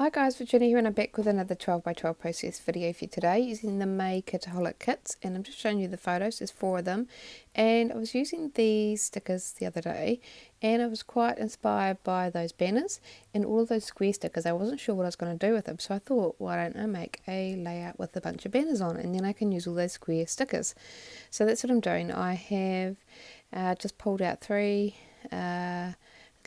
Hi guys, Virginia here and I'm back with another 12 by 12 process video for you today using the Kitaholic Kits, and I'm just showing you the photos. There's 4 of them, and I was using these stickers the other day and I was quite inspired by those banners and all of those square stickers. I wasn't sure what I was going to do with them, so I thought, why don't I make a layout with a bunch of banners on and then I can use all those square stickers. So that's what I'm doing. I have just pulled out 3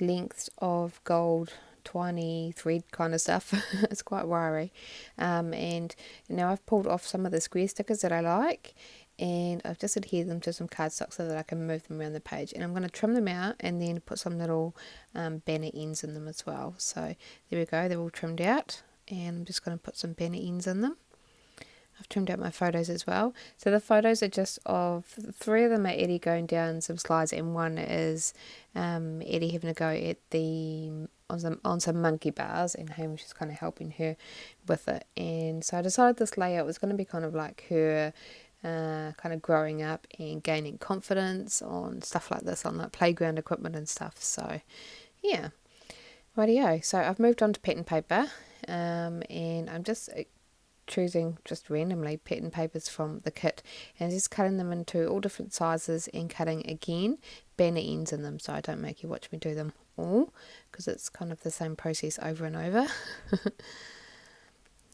lengths of gold twiny thread kind of stuff. It's quite wiry, and now I've pulled off some of the square stickers that I like, and I've just adhered them to some cardstock so that I can move them around the page, and I'm going to trim them out and then put some little banner ends in them as well. So there we go, they're all trimmed out, and I'm just going to put some banner ends in them. I've trimmed out my photos as well. So the photos are just of 3 of them are Eddie going down some slides, and 1 is Eddie having a go at on some monkey bars, and Hamish is kind of helping her with it. And so I decided this layout was going to be kind of like her kind of growing up and gaining confidence on stuff like this, on like playground equipment and stuff. So yeah, rightio. So I've moved on to pattern paper, and I'm just choosing just randomly pattern papers from the kit and just cutting them into all different sizes and cutting again banner ends in them, so I don't make you watch me do them all because it's kind of the same process over and over.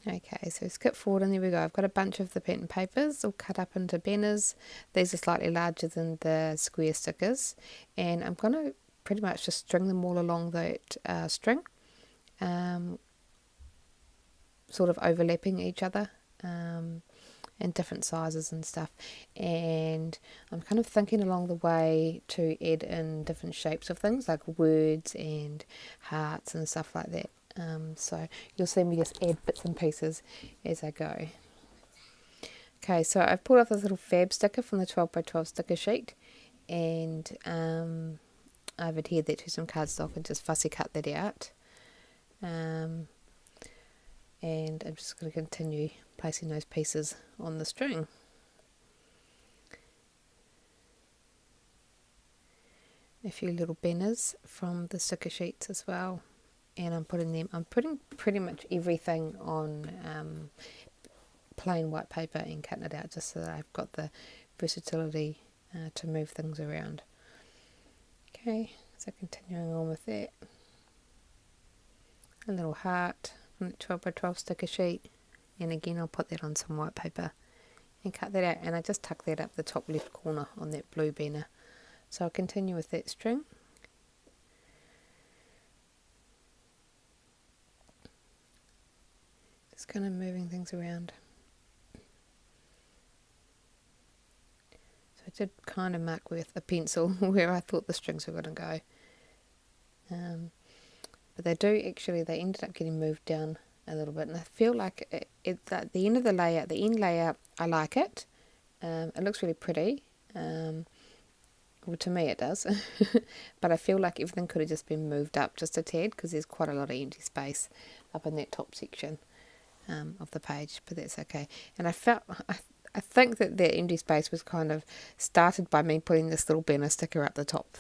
Okay, so skip forward and there we go. I've got a bunch of the pattern papers all cut up into banners. These are slightly larger than the square stickers, and I'm going to pretty much just string them all along that string, sort of overlapping each other, in different sizes and stuff. And I'm kind of thinking along the way to add in different shapes of things like words and hearts and stuff like that. So you'll see me just add bits and pieces as I go. Okay, so I've pulled off this little fab sticker from the 12 by 12 sticker sheet, and I've adhered that to some cardstock and just fussy cut that out. And I'm just going to continue placing those pieces on the string. A few little banners from the sticker sheets as well, and I'm putting pretty much everything on plain white paper and cutting it out just so that I've got the versatility to move things around. Okay, so continuing on with that, a little heart from the 12 by 12 sticker sheet, and again I'll put that on some white paper and cut that out, and I just tuck that up the top left corner on that blue banner. So I'll continue with that string. Just kind of moving things around. So I did kind of mark with a pencil where I thought the strings were going to go. But they ended up getting moved down a little bit, and I feel like it's at the end of the layout, the end layout, I like it. It looks really pretty. Well, to me it does. But I feel like everything could have just been moved up just a tad because there's quite a lot of empty space up in that top section of the page, but that's okay. And I think that empty space was kind of started by me putting this little banner sticker up the top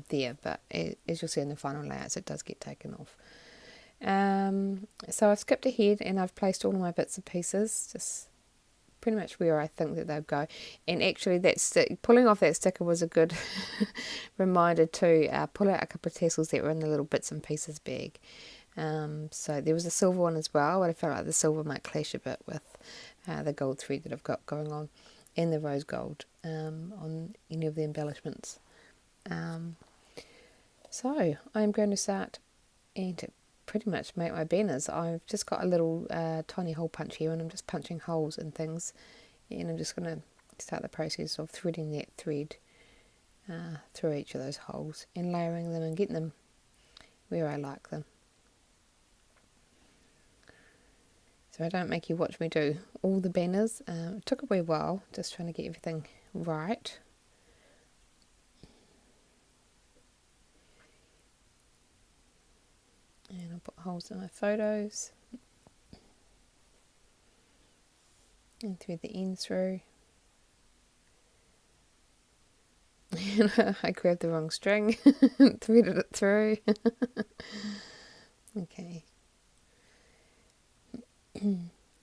there, but as you'll see in the final layouts, it does get taken off. So I've skipped ahead and I've placed all of my bits and pieces just pretty much where I think that they'll go. And actually pulling off that sticker was a good reminder to pull out a couple of tassels that were in the little bits and pieces bag. So there was a silver one as well, but I felt like the silver might clash a bit with the gold thread that I've got going on, and the rose gold on any of the embellishments. So I'm going to start and to pretty much make my banners. I've just got a little tiny hole punch here, and I'm just punching holes in things, and I'm just going to start the process of threading that thread through each of those holes and layering them and getting them where I like them. So I don't make you watch me do all the banners. It took a wee while just trying to get everything right. And I'll put holes in my photos and thread the end through. And I grabbed the wrong string and threaded it through. Okay. So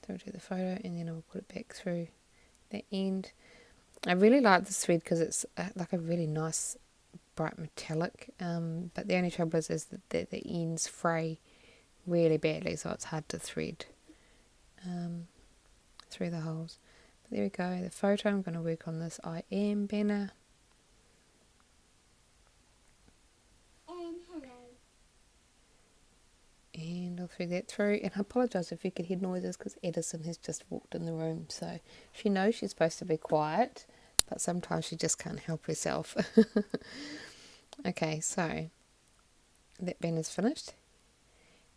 I'll do the photo and then I'll put it back through the end. I really like this thread because it's like a really nice bright metallic, but the only trouble is that the ends fray really badly, so it's hard to thread through the holes. But there we go, the photo. I'm going to work on this I am banner. And I'll thread that through, and I apologise if you could hear noises because Edison has just walked in the room, so she knows she's supposed to be quiet, but sometimes she just can't help herself. Okay, so that banner's finished,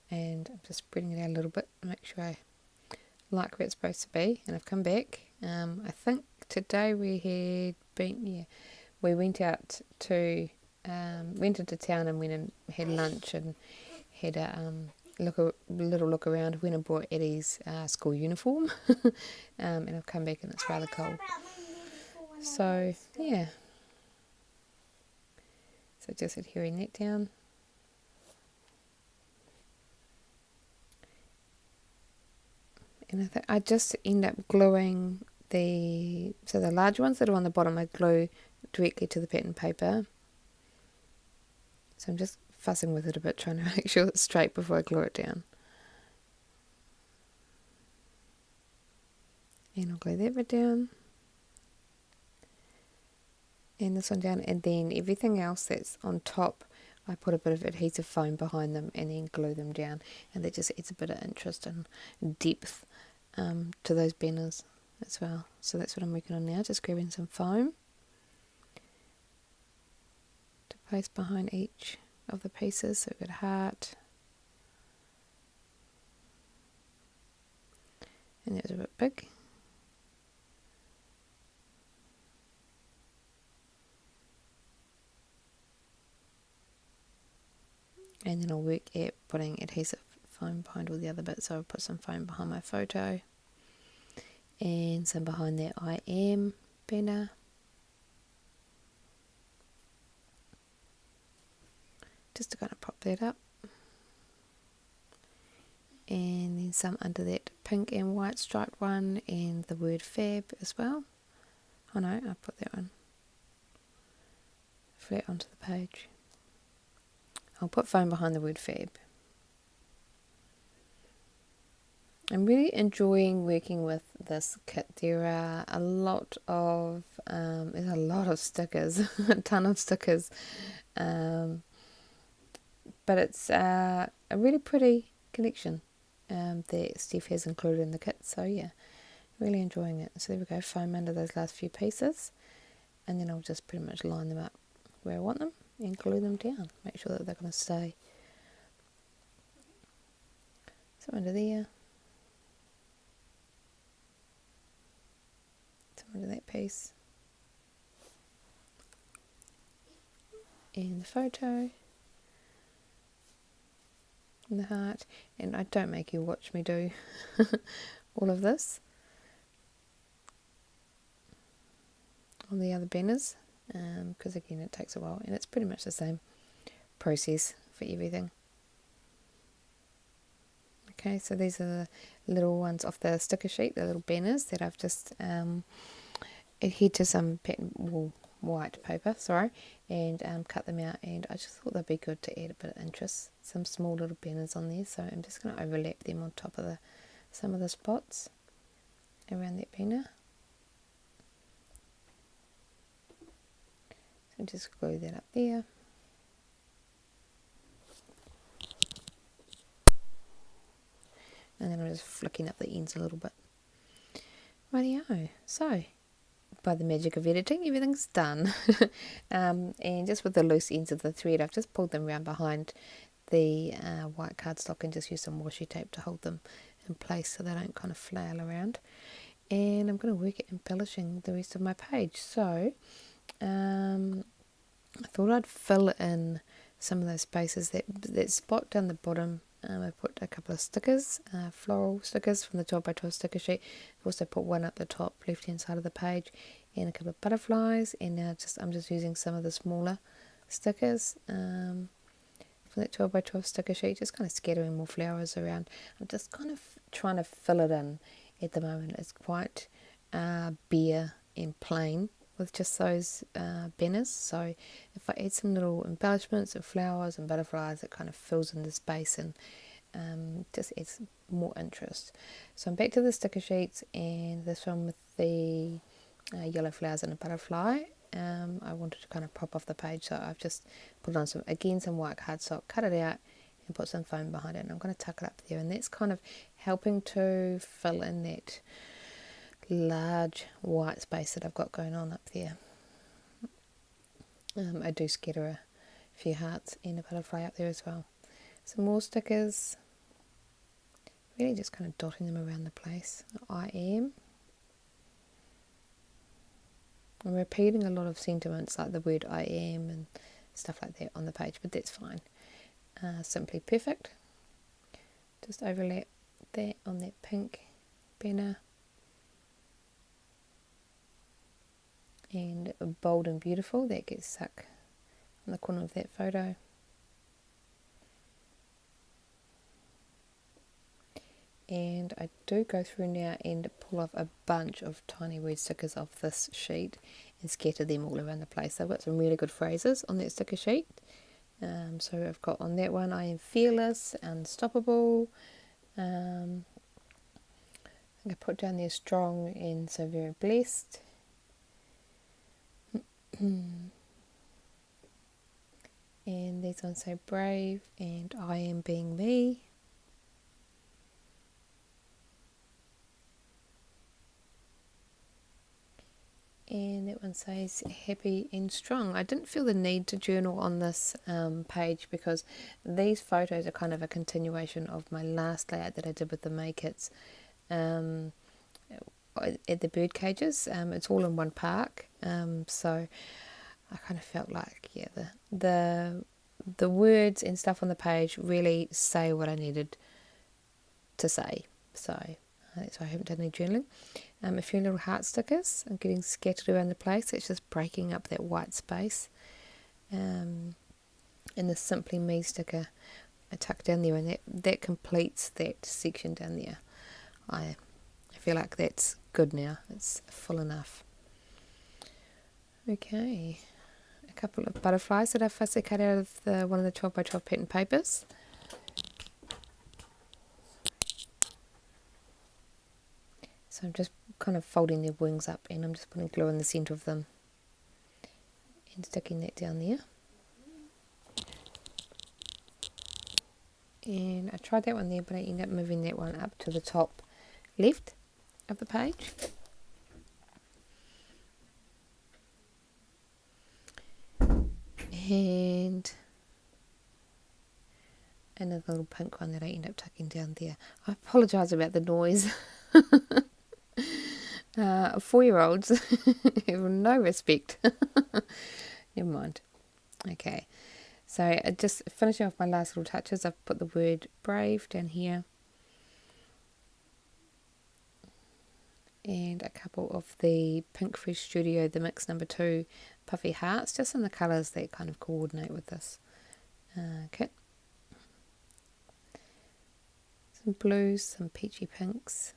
and I'm just spreading it out a little bit to make sure I like where it's supposed to be. And I've come back. I think today we had been, we went out to, went into town and went and had lunch and had a little look around. Went and bought Eddie's school uniform, and I've come back and it's rather cold. So yeah, so just adhering that down. And I just end up gluing the large ones that are on the bottom, I glue directly to the pattern paper. So I'm just fussing with it a bit, trying to make sure it's straight before I glue it down. And I'll glue that bit down. And this one down, and then everything else that's on top, I put a bit of adhesive foam behind them and then glue them down. And that just adds a bit of interest and depth to those banners as well. So that's what I'm working on now, just grabbing some foam to place behind each of the pieces. So we've got a heart, and that was a bit big. And then I'll work at putting adhesive foam behind all the other bits. So I'll put some foam behind my photo and some behind that I am banner. Just to kind of prop that up. And then some under that pink and white striped one and the word fab as well. Oh no, I put that one flat onto the page. I'll put foam behind the word fab. I'm really enjoying working with this kit. There are a lot of stickers, a ton of stickers, but it's a really pretty collection that Steph has included in the kit. So yeah, really enjoying it. So there we go, foam under those last few pieces, and then I'll just pretty much line them up where I want them and glue them down. Make sure that they're going to stay. So under there. Under that piece, and the photo, and the heart. And I don't make you watch me do all of this on the other banners, because again it takes a while, and it's pretty much the same process for everything. Okay, so these are the little ones off the sticker sheet, the little banners that I've just adhered to some white paper, and cut them out, and I just thought they'd be good to add a bit of interest, some small little banners on there. So I'm just going to overlap them on top of some of the spots around that banner. So just glue that up there. And then I'm just flicking up the ends a little bit. Rightio. So, by the magic of editing, everything's done. And just with the loose ends of the thread, I've just pulled them around behind the white cardstock and just used some washi tape to hold them in place so they don't kind of flail around. And I'm going to work at embellishing the rest of my page. So, I thought I'd fill in some of those spaces, that spot down the bottom. I put a couple of stickers, floral stickers from the 12x12 sticker sheet. I've also put one up the top left hand side of the page, and a couple of butterflies. And now I'm just using some of the smaller stickers for that 12 by 12 sticker sheet, just kind of scattering more flowers around. I'm just kind of trying to fill it in at the moment. It's quite bare and plain with just those banners, so if I add some little embellishments of flowers and butterflies, it kind of fills in the space and just adds more interest. So I'm back to the sticker sheets, and this one with the yellow flowers and a butterfly. I wanted to kind of pop off the page, so I've just put on some white cardstock, cut it out and put some foam behind it, and I'm going to tuck it up there, and that's kind of helping to fill in that large white space that I've got going on up there. I do scatter a few hearts and a butterfly up there as well. Some more stickers, really just kind of dotting them around the place. I'm repeating a lot of sentiments like the word I am and stuff like that on the page, but that's fine. Simply perfect. Just overlap that on that pink banner. And bold and beautiful, that gets stuck on the corner of that photo. And I do go through now and pull off a bunch of tiny word stickers off this sheet and scatter them all around the place. I've got some really good phrases on that sticker sheet. So I've got on that one, I am fearless, unstoppable. I think I put down there strong and so very blessed. And these ones say brave and I am being me. And that one says happy and strong. I didn't feel the need to journal on this page because these photos are kind of a continuation of my last layout that I did with the May kits at the bird cages. It's all in one park, so I kind of felt like the words and stuff on the page really say what I needed to say. So that's why I haven't done any journaling. A few little heart stickers are getting scattered around the place. It's just breaking up that white space. And the Simply Me sticker I tucked down there, and that completes that section down there. I feel like that's good now. It's full enough. Okay, a couple of butterflies that I fussy cut out of one of the 12 by 12 pattern papers. So I'm just kind of folding their wings up, and I'm just putting glue in the centre of them and sticking that down there. And I tried that one there, but I ended up moving that one up to the top left of the page. And another little pink one that I end up tucking down there. I apologise about the noise. 4-year-olds have no respect. Never mind. Okay, so just finishing off my last little touches, I've put the word brave down here. And a couple of the Pink Fresh Studio, the mix number 2 puffy hearts, just in the colours that kind of coordinate with this kit. Some blues, some peachy pinks.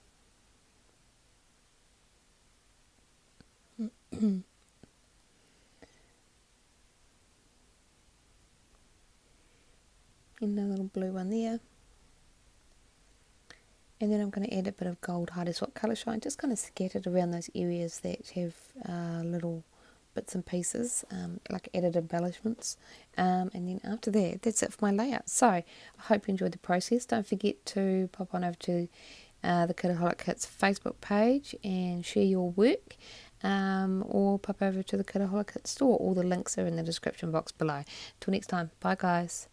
Another little blue one there. And then I'm going to add a bit of gold hide swap colour shine, just kind of scattered around those areas that have little bits and pieces, like added embellishments. And then after that, that's it for my layout. So I hope you enjoyed the process. Don't forget to pop on over to the Kitaholic Kits Facebook page and share your work, or pop over to the Kitaholic Kits store. All the links are in the description box below. Till next time, bye guys.